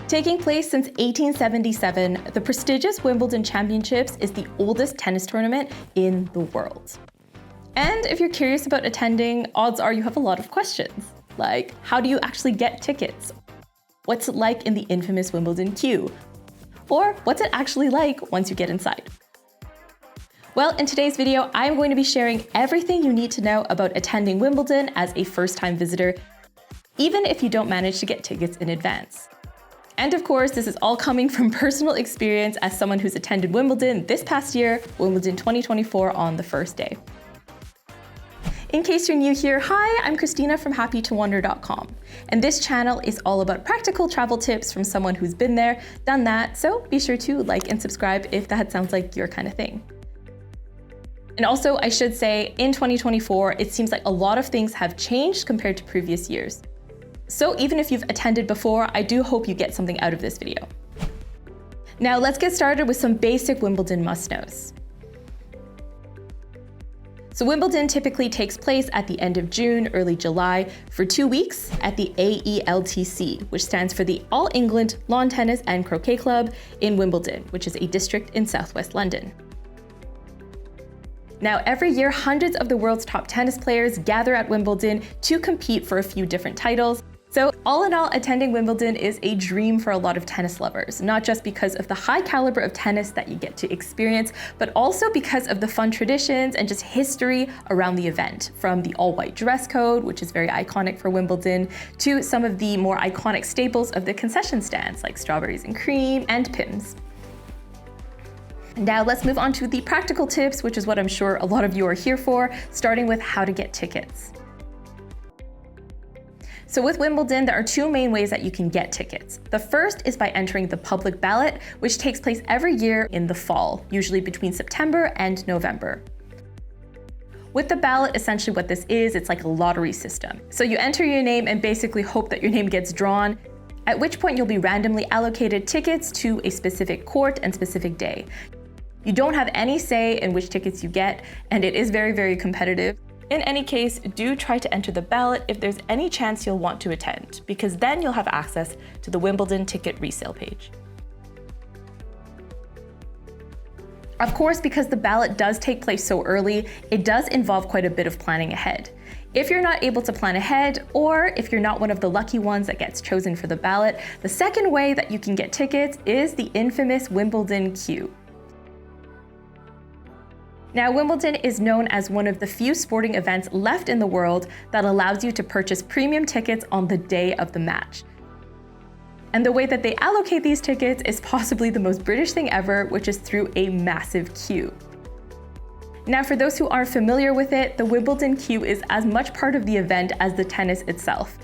Taking place since 1877, the prestigious Wimbledon Championships is the oldest tennis tournament in the world. And if you're curious about attending, odds are you have a lot of questions. Like, how do you actually get tickets? What's it like in the infamous Wimbledon Queue? Or what's it actually like once you get inside? Well, in today's video, I'm going to be sharing everything you need to know about attending Wimbledon as a first-time visitor, even if you don't manage to get tickets in advance. And of course, this is all coming from personal experience as someone who's attended Wimbledon this past year, Wimbledon 2024 on the first day. In case you're new here, hi, I'm Christina from happytowonder.com. And this channel is all about practical travel tips from someone who's been there, done that, so be sure to like and subscribe if that sounds like your kind of thing. And also, I should say, in 2024, it seems like a lot of things have changed compared to previous years. So even if you've attended before, I do hope you get something out of this video. Now let's get started with some basic Wimbledon must-knows. So Wimbledon typically takes place at the end of June, early July, for 2 weeks at the AELTC, which stands for the All England Lawn Tennis and Croquet Club in Wimbledon, which is a district in southwest London. Now, every year, hundreds of the world's top tennis players gather at Wimbledon to compete for a few different titles. So all in all, attending Wimbledon is a dream for a lot of tennis lovers, not just because of the high caliber of tennis that you get to experience, but also because of the fun traditions and just history around the event, from the all-white dress code, which is very iconic for Wimbledon, to some of the more iconic staples of the concession stands, like strawberries and cream and Pimm's. Now let's move on to the practical tips, which is what I'm sure a lot of you are here for, starting with how to get tickets. So with Wimbledon, there are two main ways that you can get tickets. The first is by entering the public ballot, which takes place every year in the fall, usually between September and November. With the ballot, essentially what this is, it's like a lottery system. So you enter your name and basically hope that your name gets drawn, at which point you'll be randomly allocated tickets to a specific court and specific day. You don't have any say in which tickets you get, and it is very, very competitive. In any case, do try to enter the ballot if there's any chance you'll want to attend, because then you'll have access to the Wimbledon ticket resale page. Of course, because the ballot does take place so early, it does involve quite a bit of planning ahead. If you're not able to plan ahead, or if you're not one of the lucky ones that gets chosen for the ballot, the second way that you can get tickets is the infamous Wimbledon Queue. Now, Wimbledon is known as one of the few sporting events left in the world that allows you to purchase premium tickets on the day of the match. And the way that they allocate these tickets is possibly the most British thing ever, which is through a massive queue. Now, for those who aren't familiar with it, the Wimbledon Queue is as much part of the event as the tennis itself.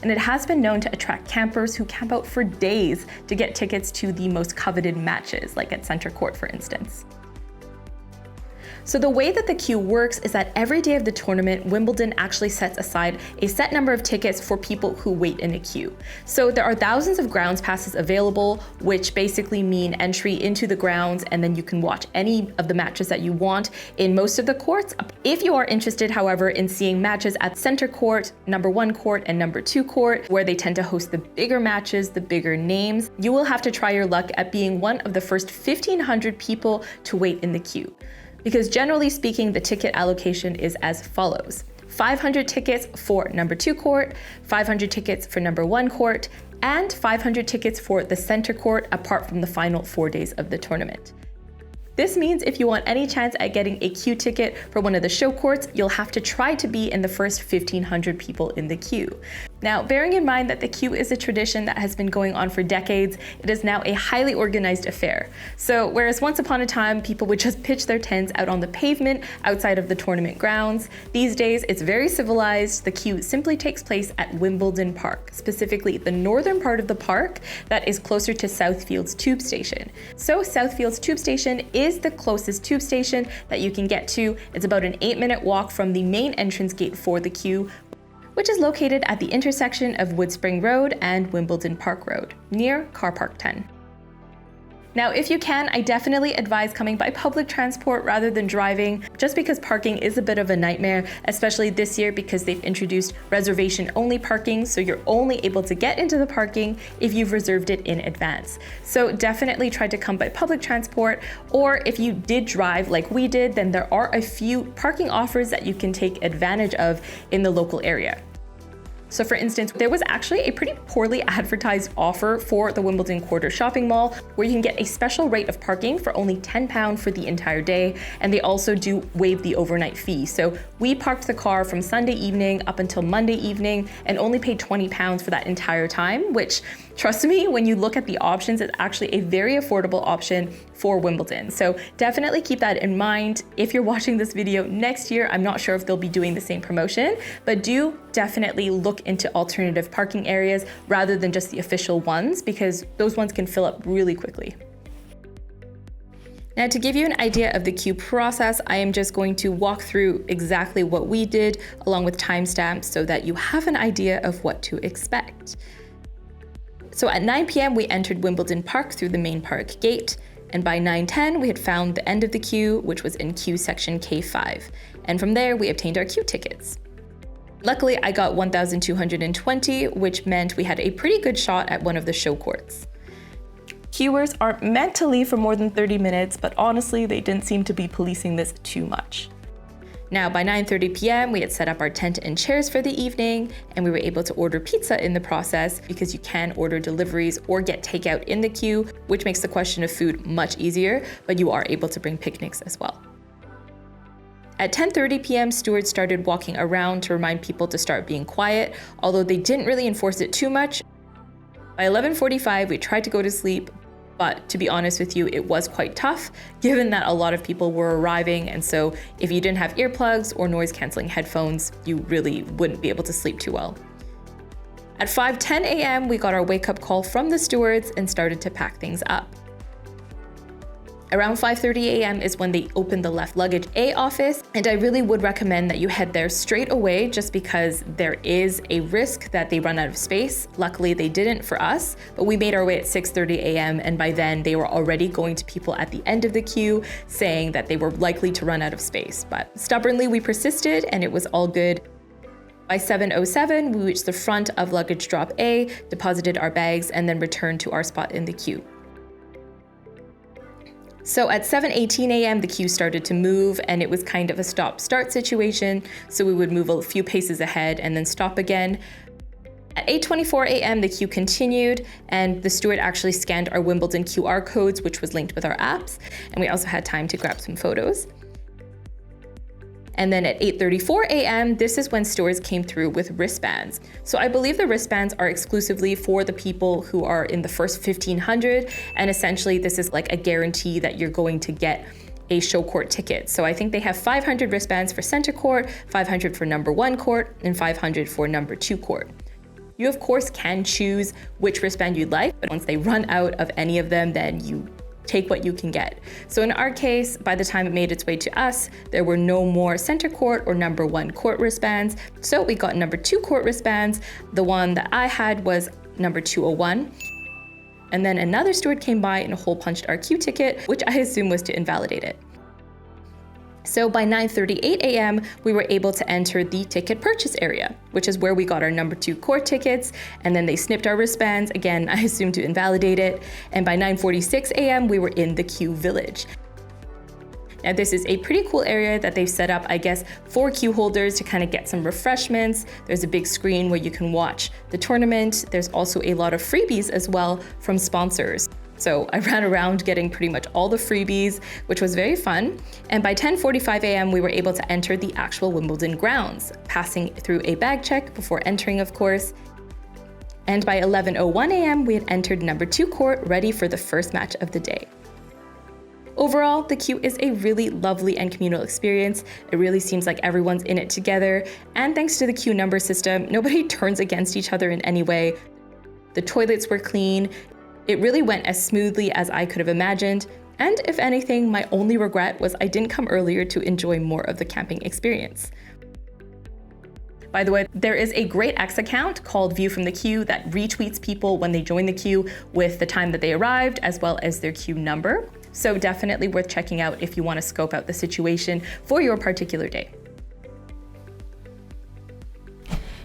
And it has been known to attract campers who camp out for days to get tickets to the most coveted matches, like at Centre Court, for instance. So the way that the queue works is that every day of the tournament, Wimbledon actually sets aside a set number of tickets for people who wait in a queue. So there are thousands of grounds passes available, which basically mean entry into the grounds, and then you can watch any of the matches that you want in most of the courts. If you are interested, however, in seeing matches at Centre Court, number 1 court, and number 2 court, where they tend to host the bigger matches, the bigger names, you will have to try your luck at being one of the first 1,500 people to wait in the queue. Because generally speaking, the ticket allocation is as follows: 500 tickets for number 2 court, 500 tickets for number 1 court, and 500 tickets for the Centre Court apart from the final 4 days of the tournament. This means if you want any chance at getting a queue ticket for one of the show courts, you'll have to try to be in the first 1,500 people in the queue. Now, bearing in mind that the queue is a tradition that has been going on for decades, it is now a highly organized affair. So whereas once upon a time, people would just pitch their tents out on the pavement outside of the tournament grounds, these days it's very civilized. The queue simply takes place at Wimbledon Park, specifically the northern part of the park that is closer to Southfield's tube station. So Southfield's tube station is the closest tube station that you can get to. It's about an 8-minute walk from the main entrance gate for the queue, which is located at the intersection of Woodspring Road and Wimbledon Park Road, near Car Park 10. Now, if you can, I definitely advise coming by public transport rather than driving, just because parking is a bit of a nightmare, especially this year because they've introduced reservation-only parking, so you're only able to get into the parking if you've reserved it in advance. So definitely try to come by public transport, or if you did drive like we did, then there are a few parking offers that you can take advantage of in the local area. So for instance, there was actually a pretty poorly advertised offer for the Wimbledon Quarter shopping mall where you can get a special rate of parking for only £10 for the entire day, and they also do waive the overnight fee. So we parked the car from Sunday evening up until Monday evening and only paid £20 for that entire time, which, trust me, when you look at the options, it's actually a very affordable option for Wimbledon. So definitely keep that in mind. If you're watching this video next year, I'm not sure if they'll be doing the same promotion, but do definitely look into alternative parking areas rather than just the official ones, because those ones can fill up really quickly. Now, to give you an idea of the queue process, I am just going to walk through exactly what we did along with timestamps so that you have an idea of what to expect. So at 9 p.m. we entered Wimbledon Park through the main park gate, and by 9:10 we had found the end of the queue, which was in queue section K5. And from there we obtained our queue tickets. Luckily, I got 1,220, which meant we had a pretty good shot at one of the show courts. Queuers aren't meant to leave for more than 30 minutes, but honestly, they didn't seem to be policing this too much. Now, by 9:30 p.m., we had set up our tent and chairs for the evening, and we were able to order pizza in the process because you can order deliveries or get takeout in the queue, which makes the question of food much easier, but you are able to bring picnics as well. At 10:30 p.m., stewards started walking around to remind people to start being quiet, although they didn't really enforce it too much. By 11:45, we tried to go to sleep, but to be honest with you, it was quite tough, given that a lot of people were arriving, and so if you didn't have earplugs or noise-canceling headphones, you really wouldn't be able to sleep too well. At 5:10 a.m., we got our wake-up call from the stewards and started to pack things up. Around 5:30 a.m. is when they opened the left luggage A office, and I really would recommend that you head there straight away just because there is a risk that they run out of space. Luckily, they didn't for us, but we made our way at 6:30 a.m. and by then they were already going to people at the end of the queue saying that they were likely to run out of space. But stubbornly, we persisted and it was all good. By 7:07, we reached the front of luggage drop A, deposited our bags, and then returned to our spot in the queue. So at 7:18 a.m., the queue started to move, and it was kind of a stop-start situation, so we would move a few paces ahead and then stop again. At 8:24 a.m., the queue continued, and the steward actually scanned our Wimbledon QR codes, which was linked with our apps, and we also had time to grab some photos. And then at 8:34 a.m., this is when stewards came through with wristbands. So I believe the wristbands are exclusively for the people who are in the first 1,500, and essentially this is like a guarantee that you're going to get a show court ticket. So I think they have 500 wristbands for center court, 500 for number 1 court, and 500 for number 2 court. You of course can choose which wristband you'd like, but once they run out of any of them, then you take what you can get. So in our case, by the time it made its way to us, there were no more center court or number 1 court wristbands. So we got number 2 court wristbands. The one that I had was number 201. And then another steward came by and hole punched our queue ticket, which I assume was to invalidate it. So by 9:38 a.m., we were able to enter the ticket purchase area, which is where we got our number 2 court tickets, and then they snipped our wristbands, again, I assume to invalidate it, and by 9:46 a.m., we were in the queue village. Now this is a pretty cool area that they've set up, I guess, for queue holders to kind of get some refreshments. There's a big screen where you can watch the tournament. There's also a lot of freebies as well from sponsors. So I ran around getting pretty much all the freebies, which was very fun. And by 10:45 a.m., we were able to enter the actual Wimbledon grounds, passing through a bag check before entering, of course. And by 11:01 a.m., we had entered number 2 court, ready for the first match of the day. Overall, the queue is a really lovely and communal experience. It really seems like everyone's in it together. And thanks to the queue number system, nobody turns against each other in any way. The toilets were clean. It really went as smoothly as I could have imagined. And if anything, my only regret was I didn't come earlier to enjoy more of the camping experience. By the way, there is a great X account called View from the Queue that retweets people when they join the queue with the time that they arrived, as well as their queue number. So definitely worth checking out if you want to scope out the situation for your particular day.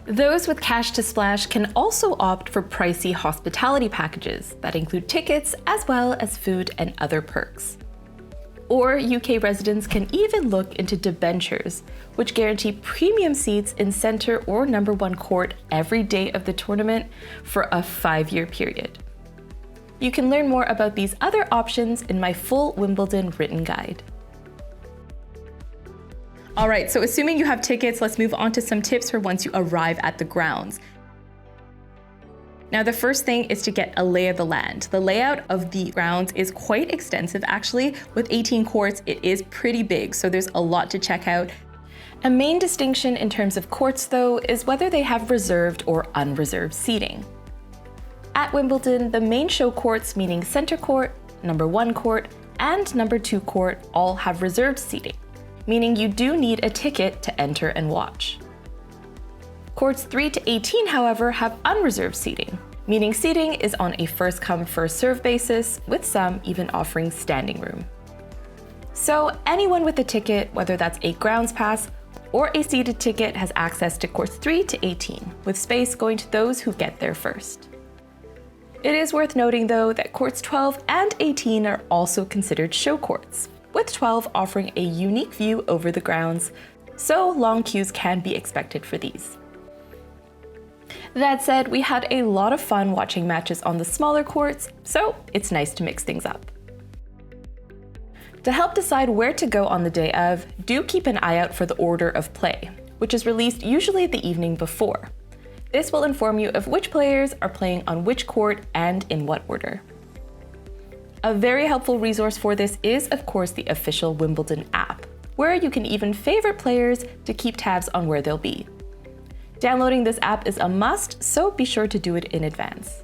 Those with cash to splash can also opt for pricey hospitality packages that include tickets as well as food and other perks. Or UK residents can even look into debentures, which guarantee premium seats in center or number 1 court every day of the tournament for a 5-year period. You can learn more about these other options in my full Wimbledon written guide. All right, so assuming you have tickets, let's move on to some tips for once you arrive at the grounds. Now, the first thing is to get a lay of the land. The layout of the grounds is quite extensive, actually. With 18 courts, it is pretty big, so there's a lot to check out. A main distinction in terms of courts, though, is whether they have reserved or unreserved seating. At Wimbledon, the main show courts, meaning center court, number 1 court, and number 2 court, all have reserved seating, meaning you do need a ticket to enter and watch. Courts 3 to 18, however, have unreserved seating, meaning seating is on a first-come, first-served basis, with some even offering standing room. So anyone with a ticket, whether that's a grounds pass or a seated ticket, has access to courts 3 to 18, with space going to those who get there first. It is worth noting, though, that courts 12 and 18 are also considered show courts, with 12 offering a unique view over the grounds, so long queues can be expected for these. That said, we had a lot of fun watching matches on the smaller courts, so it's nice to mix things up. To help decide where to go on the day of, do keep an eye out for the order of play, which is released usually the evening before. This will inform you of which players are playing on which court and in what order. A very helpful resource for this is, of course, the official Wimbledon app, where you can even favorite players to keep tabs on where they'll be. Downloading this app is a must, so be sure to do it in advance.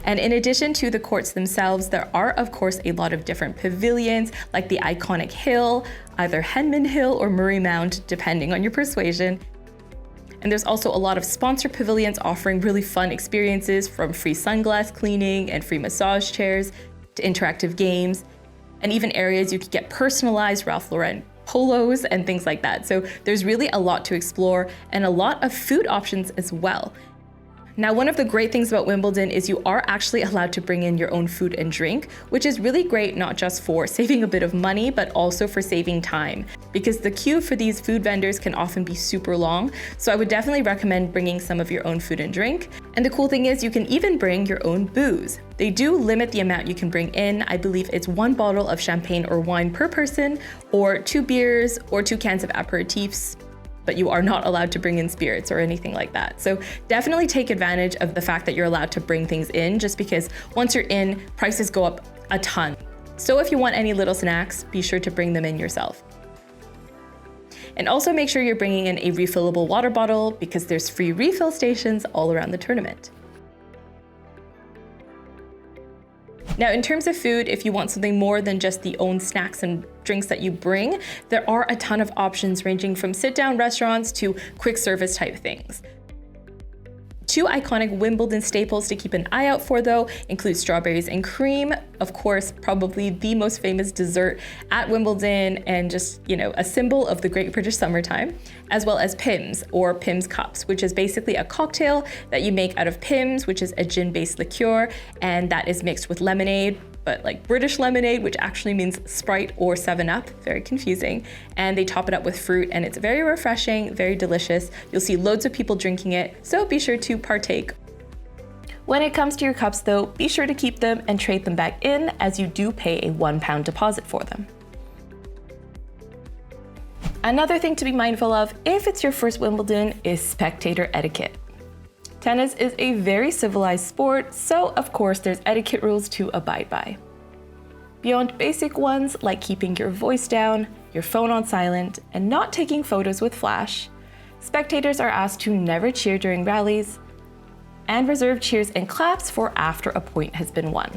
And in addition to the courts themselves, there are of course a lot of different pavilions, like the iconic hill, either Henman Hill or Murray Mount, depending on your persuasion. And there's also a lot of sponsor pavilions offering really fun experiences, from free sunglass cleaning and free massage chairs to interactive games, and even areas you could get personalized Ralph Lauren polos and things like that. So there's really a lot to explore and a lot of food options as well. Now, one of the great things about Wimbledon is you are actually allowed to bring in your own food and drink, which is really great, not just for saving a bit of money, but also for saving time, because the queue for these food vendors can often be super long. So I would definitely recommend bringing some of your own food and drink. And the cool thing is you can even bring your own booze. They do limit the amount you can bring in. I believe it's 1 bottle of champagne or wine per person, or 2 beers or 2 cans of aperitifs, but you are not allowed to bring in spirits or anything like that. So definitely take advantage of the fact that you're allowed to bring things in, just because once you're in, prices go up a ton. So if you want any little snacks, be sure to bring them in yourself. And also make sure you're bringing in a refillable water bottle, because there's free refill stations all around the tournament. Now, in terms of food, if you want something more than just the own snacks and drinks that you bring, there are a ton of options ranging from sit-down restaurants to quick service type things. 2 iconic Wimbledon staples to keep an eye out for, though, include strawberries and cream, of course, probably the most famous dessert at Wimbledon and just, a symbol of the Great British Summertime, as well as Pimm's, or Pimm's Cups, which is basically a cocktail that you make out of Pimm's, which is a gin-based liqueur, and that is mixed with lemonade, but like British lemonade, which actually means Sprite or 7-Up, very confusing. And they top it up with fruit, and it's very refreshing, very delicious. You'll see loads of people drinking it, so be sure to partake. When it comes to your cups, though, be sure to keep them and trade them back in, as you do pay a £1 deposit for them. Another thing to be mindful of if it's your first Wimbledon is spectator etiquette. Tennis is a very civilized sport, so of course there's etiquette rules to abide by. Beyond basic ones like keeping your voice down, your phone on silent, and not taking photos with flash, spectators are asked to never cheer during rallies, and reserve cheers and claps for after a point has been won.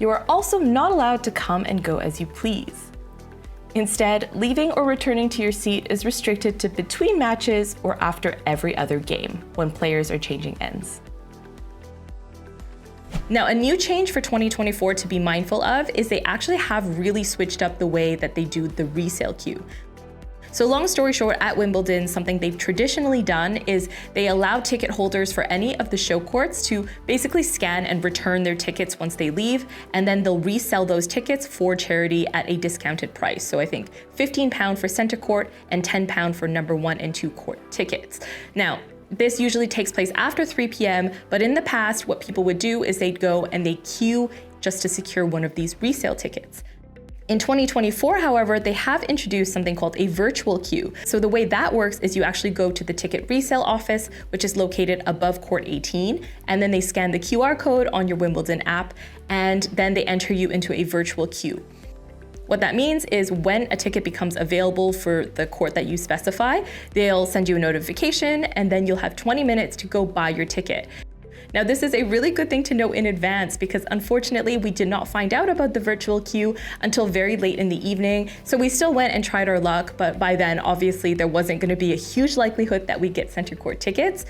You are also not allowed to come and go as you please. Instead, leaving or returning to your seat is restricted to between matches or after every other game, when players are changing ends. Now, a new change for 2024 to be mindful of is they actually have really switched up the way that they do the resale queue. So long story short, at Wimbledon, something they've traditionally done is they allow ticket holders for any of the show courts to basically scan and return their tickets once they leave, and then they'll resell those tickets for charity at a discounted price. So I think £15 for center court and £10 for number 1 and 2 court tickets. Now, this usually takes place after 3 p.m., but in the past, what people would do is they'd go and they queue just to secure one of these resale tickets. In 2024, however, they have introduced something called a virtual queue. So the way that works is you actually go to the ticket resale office, which is located above court 18, and then they scan the QR code on your Wimbledon app, and then they enter you into a virtual queue. What that means is when a ticket becomes available for the court that you specify, they'll send you a notification, and then you'll have 20 minutes to go buy your ticket. Now, this is a really good thing to know in advance because unfortunately we did not find out about the virtual queue until very late in the evening. So we still went and tried our luck, but by then obviously there wasn't going to be a huge likelihood that we get center court tickets.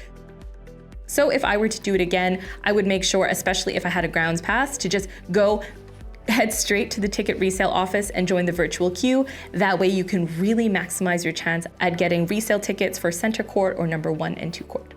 So if I were to do it again, I would make sure, especially if I had a grounds pass, to just head straight to the ticket resale office and join the virtual queue. That way you can really maximize your chance at getting resale tickets for center court or number 1 and 2 court.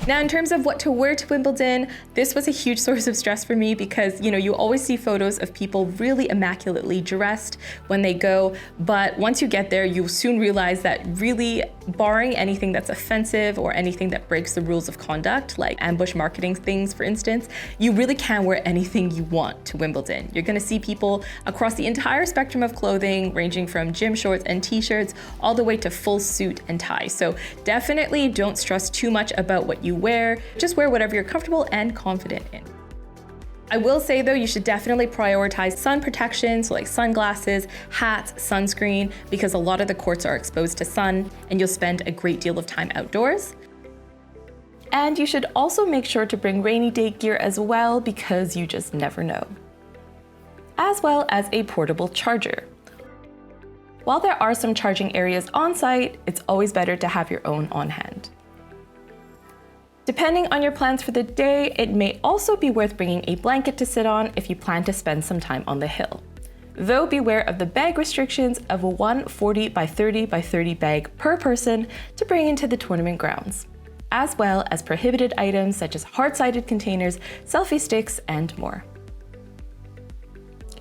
Now, in terms of what to wear to Wimbledon, this was a huge source of stress for me because, you always see photos of people really immaculately dressed when they go, but once you get there, you soon realize that really, barring anything that's offensive or anything that breaks the rules of conduct, like ambush marketing things, for instance, you really can wear anything you want to Wimbledon. You're gonna see people across the entire spectrum of clothing, ranging from gym shorts and t-shirts, all the way to full suit and tie. So definitely don't stress too much about what you wear, just wear whatever you're comfortable and confident in. I will say though, you should definitely prioritize sun protection, so like sunglasses, hats, sunscreen, because a lot of the courts are exposed to sun and you'll spend a great deal of time outdoors. And you should also make sure to bring rainy day gear as well because you just never know. As well as a portable charger. While there are some charging areas on site, it's always better to have your own on hand. Depending on your plans for the day, it may also be worth bringing a blanket to sit on if you plan to spend some time on the hill. Though beware of the bag restrictions of a 140 by 30 by 30 bag per person to bring into the tournament grounds, as well as prohibited items such as hard-sided containers, selfie sticks, and more.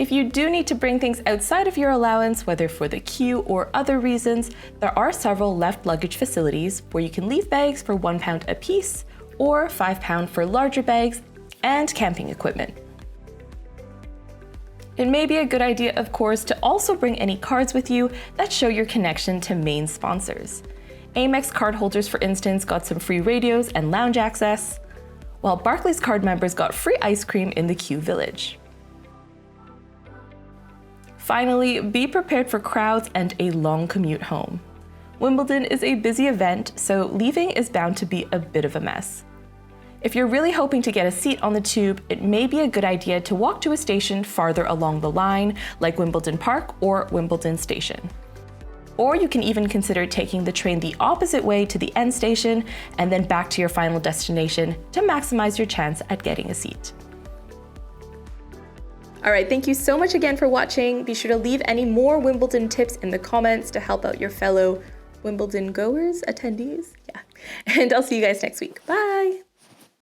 If you do need to bring things outside of your allowance, whether for the queue or other reasons, there are several left luggage facilities where you can leave bags for £1 a piece or £5 for larger bags and camping equipment. It may be a good idea, of course, to also bring any cards with you that show your connection to main sponsors. Amex card holders, for instance, got some free radios and lounge access, while Barclays card members got free ice cream in the Queue Village. Finally, be prepared for crowds and a long commute home. Wimbledon is a busy event, so leaving is bound to be a bit of a mess. If you're really hoping to get a seat on the tube, it may be a good idea to walk to a station farther along the line, like Wimbledon Park or Wimbledon Station. Or you can even consider taking the train the opposite way to the end station and then back to your final destination to maximize your chance at getting a seat. All right, thank you so much again for watching. Be sure to leave any more Wimbledon tips in the comments to help out your fellow Wimbledon goers, attendees. Yeah. And I'll see you guys next week. Bye.